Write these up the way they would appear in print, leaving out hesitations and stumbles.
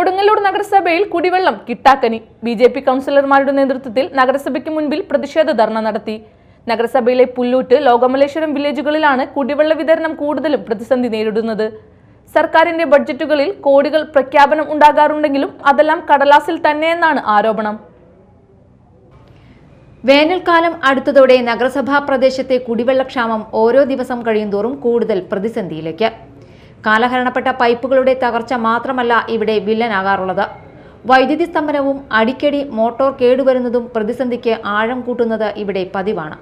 കൊടുങ്ങല്ലൂർ നഗരസഭയിൽ കുടിവെള്ളം കിട്ടാക്കനി. ബിജെപി കൗൺസിലർമാരുടെ നേതൃത്വത്തിൽ നഗരസഭയ്ക്ക് മുൻപിൽ പ്രതിഷേധ ധർണ നടത്തി. നഗരസഭയിലെ പുല്ലൂറ്റ്, ലോകമലേശ്വരം വില്ലേജുകളിലാണ് കുടിവെള്ള വിതരണം കൂടുതലും പ്രതിസന്ധി നേരിടുന്നത്. സർക്കാരിന്റെ ബഡ്ജറ്റുകളിൽ കോടികൾ പ്രഖ്യാപനം ഉണ്ടാകാറുണ്ടെങ്കിലും അതെല്ലാം കടലാസിൽ തന്നെയെന്നാണ് ആരോപണം. വേനൽക്കാലം അടുത്തതോടെ നഗരസഭാ പ്രദേശത്തെ കുടിവെള്ളക്ഷാമം ഓരോ ദിവസം കഴിയുന്തോറും കൂടുതൽ പ്രതിസന്ധിയിലേക്ക്. കാലഹരണപ്പെട്ട പൈപ്പുകളുടെ തകർച്ച മാത്രമല്ല ഇവിടെ വില്ലനാകാറുള്ളത്. വൈദ്യുതി സ്തംഭനവും അടിക്കടി മോട്ടോർ കേടുവരുന്നതും പ്രതിസന്ധിക്ക് ആഴം കൂട്ടുന്നത് ഇവിടെ പതിവാണ്.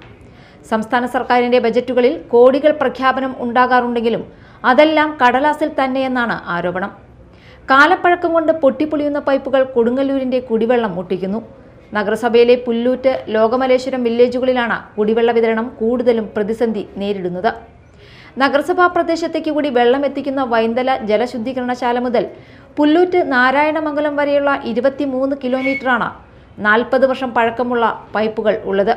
സംസ്ഥാന സർക്കാരിന്റെ ബജറ്റുകളിൽ കോടികൾ പ്രഖ്യാപനം ഉണ്ടാകാറുണ്ടെങ്കിലും അതെല്ലാം കടലാസിൽ തന്നെയെന്നാണ് ആരോപണം. കാലപ്പഴക്കം കൊണ്ട് പൊട്ടിപ്പൊളിയുന്ന പൈപ്പുകൾ കൊടുങ്ങല്ലൂരിന്റെ കുടിവെള്ളം മുട്ടിക്കുന്നു. നഗരസഭയിലെ പുല്ലൂറ്റ്, ലോകമലേശ്വരം വില്ലേജുകളിലാണ് കുടിവെള്ള വിതരണം കൂടുതലും പ്രതിസന്ധി നേരിടുന്നത്. നഗരസഭാ പ്രദേശത്തേക്ക് കൂടി വെള്ളം എത്തിക്കുന്ന വൈന്തല ജലശുദ്ധീകരണശാല മുതൽ പുല്ലൂറ്റ് നാരായണമംഗലം വരെയുള്ള 23 കിലോമീറ്ററാണ് 40 വർഷം പഴക്കമുള്ള പൈപ്പുകൾ ഉള്ളത്.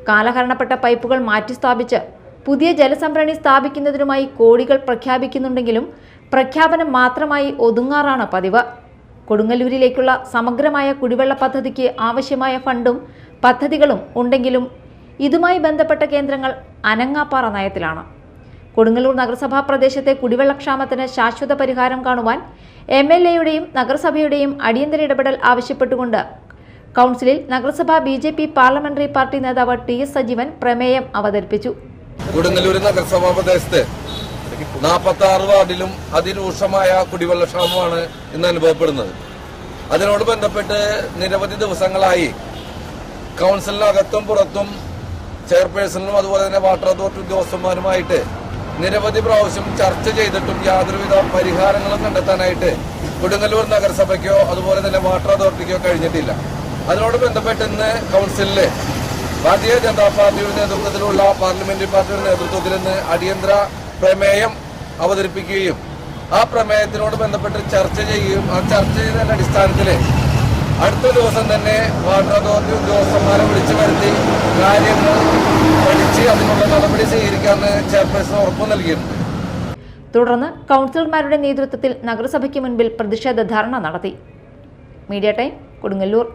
കാലഹരണപ്പെട്ട പൈപ്പുകൾ മാറ്റിസ്ഥാപിച്ച് പുതിയ ജലസംഭരണി സ്ഥാപിക്കുന്നതിനുമായി കോടികൾ പ്രഖ്യാപിക്കുന്നുണ്ടെങ്കിലും പ്രഖ്യാപനം മാത്രമായി ഒതുങ്ങാറാണ് പതിവ്. കൊടുങ്ങല്ലൂരിലേക്കുള്ള സമഗ്രമായ കുടിവെള്ള പദ്ധതിക്ക് ആവശ്യമായ ഫണ്ടും പദ്ധതികളും ഉണ്ടെങ്കിലും ഇതുമായി ബന്ധപ്പെട്ട കേന്ദ്രങ്ങൾ അനങ്ങാപ്പാറ നയത്തിലാണ്. കൊടുങ്ങല്ലൂർ നഗരസഭാ പ്രദേശത്തെ കുടിവെള്ളക്ഷാമത്തിന് ശാശ്വത പരിഹാരം കാണുവാൻ MLAയുടെയും നഗരസഭയുടെയും അടിയന്തര ഇടപെടൽ ആവശ്യപ്പെട്ടുകൊണ്ട് കൗൺസിലിൽ നഗരസഭാ BJP പാർലമെന്ററി പാർട്ടി നേതാവ് TS സജീവൻ പ്രമേയം അവതരിപ്പിച്ചു. കൊടുങ്ങല്ലൂർ നഗരസഭാ പ്രദേശത്ത് 46 വാർഡിലും അതിരൂക്ഷമായ കുടിവെള്ളക്ഷാമമാണ് ഇന്ന് അനുഭവപ്പെടുന്നത്. അതിനോട് ബന്ധപ്പെട്ട് നിരവധി ദിവസങ്ങളായി കൗൺസിലിനകത്തും പുറത്തും ചെയർപേഴ്സണും അതുപോലെ തന്നെ വാട്ടർ അതോറിറ്റി ഉദ്യോഗസ്ഥന്മാരുമായിട്ട് നിരവധി പ്രാവശ്യം ചർച്ച ചെയ്തിട്ടും യാതൊരുവിധ പരിഹാരങ്ങളും കണ്ടെത്താനായിട്ട് കൊടുങ്ങല്ലൂർ നഗരസഭയ്ക്കോ അതുപോലെ തന്നെ വാട്ടർ അതോറിറ്റിക്കോ കഴിഞ്ഞിട്ടില്ല. അതിനോട് ബന്ധപ്പെട്ട് ഇന്ന് കൗൺസിലില് ഭാരതീയ ജനതാ പാർട്ടിയുടെ നേതൃത്വത്തിലുള്ള പാർലമെന്ററി പാർട്ടിയുടെ നേതൃത്വത്തിൽ ഇന്ന് അടിയന്തര പ്രമേയം അവതരിപ്പിക്കുകയും ആ പ്രമേയത്തിനോട് ബന്ധപ്പെട്ട് ചർച്ച ചെയ്യുകയും ആ ചർച്ച ചെയ്തതിന്റെ അടിസ്ഥാനത്തിൽ അടുത്ത ദിവസം തന്നെ വാട്ടർ അതോറിറ്റി ഉദ്യോഗസ്ഥന്മാരെ വിളിച്ചു വരുത്തി കാര്യങ്ങൾ പഠിച്ച് അതിനുള്ള നടപടി സ്വീകരിക്കാമെന്ന് ചെയർപേഴ്സൺ ഉറപ്പു നൽകിയിട്ടുണ്ട്. തുടർന്ന് കൗൺസിലർമാരുടെ നേതൃത്വത്തിൽ നഗരസഭയ്ക്ക് മുൻപിൽ പ്രതിഷേധ ധർണ നടത്തി. Media time, Kodungallur.